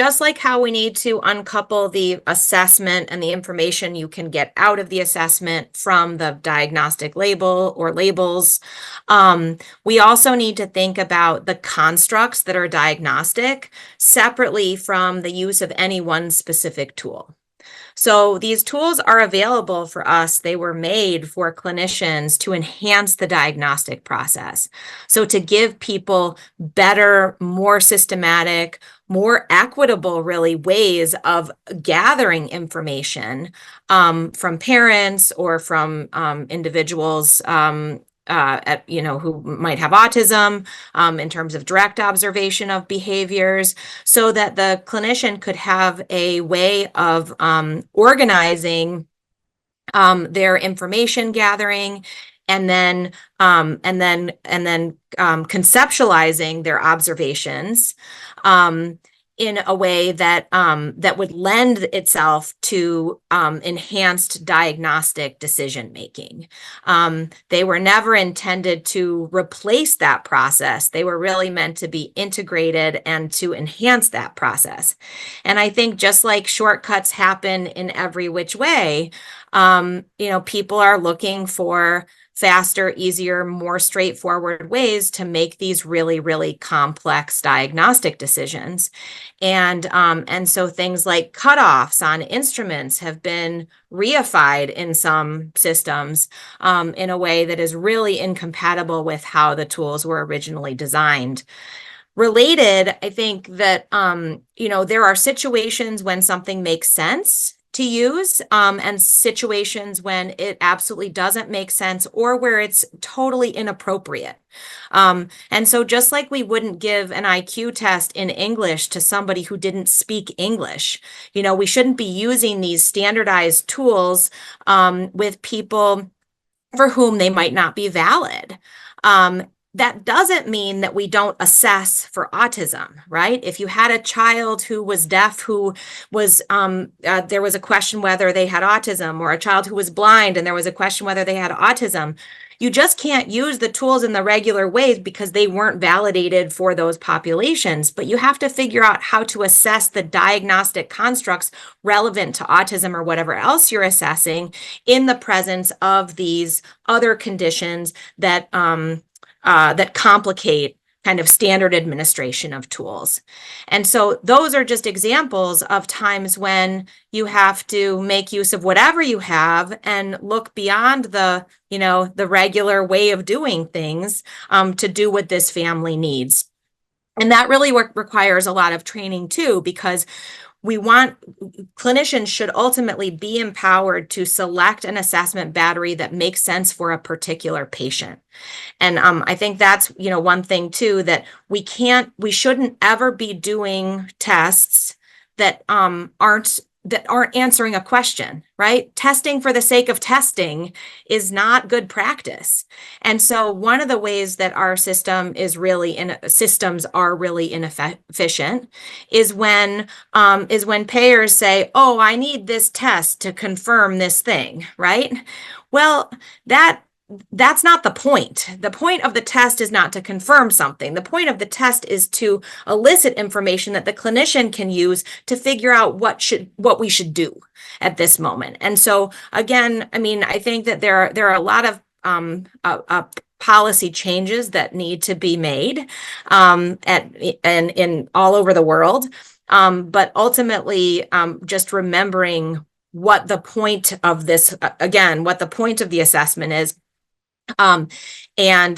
just like how we need to uncouple the assessment and the information you can get out of the assessment from the diagnostic label or labels, we also need to think about the constructs that are diagnostic separately from the use of any one specific tool. So these tools are available for us. They were made for clinicians to enhance the diagnostic process. So to give people better, more systematic, more equitable, really, ways of gathering information from parents or from individuals who might have autism, in terms of direct observation of behaviors, so that the clinician could have a way of organizing their information gathering, and then conceptualizing their observations in a way that would lend itself to enhanced diagnostic decision making. They were never intended to replace that process. They were really meant to be integrated and to enhance that process. And I think just like shortcuts happen in every which way, people are looking for faster, easier, more straightforward ways to make these really, really complex diagnostic decisions. And so things like cutoffs on instruments have been reified in some systems in a way that is really incompatible with how the tools were originally designed. Related, I think that, there are situations when something makes sense to use, and situations when it absolutely doesn't make sense or where it's totally inappropriate. And so just like we wouldn't give an IQ test in English to somebody who didn't speak English, we shouldn't be using these standardized tools with people for whom they might not be valid. That doesn't mean that we don't assess for autism, right? If you had a child who was deaf, who was, there was a question whether they had autism, or a child who was blind and there was a question whether they had autism, you just can't use the tools in the regular ways because they weren't validated for those populations. But you have to figure out how to assess the diagnostic constructs relevant to autism or whatever else you're assessing in the presence of these other conditions that complicate kind of standard administration of tools. And so those are just examples of times when you have to make use of whatever you have and look beyond the regular way of doing things to do what this family needs. And that really requires a lot of training too, because clinicians should ultimately be empowered to select an assessment battery that makes sense for a particular patient. And I think that's, one thing too, that we shouldn't ever be doing tests that aren't answering a question, right? Testing for the sake of testing is not good practice. And so one of the ways that our systems are really inefficient is when payers say, "Oh, I need this test to confirm this thing," right? Well, that's not the point. The point of the test is not to confirm something. The point of the test is to elicit information that the clinician can use to figure out what we should do at this moment. And so again, I think that there are a lot of policy changes that need to be made in all over the world. But ultimately, just remembering what the point of what the point of the assessment is,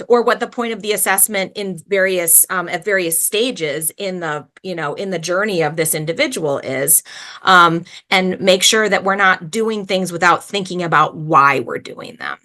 or what the point of the assessment in at various stages in the journey of this individual is, and make sure that we're not doing things without thinking about why we're doing them.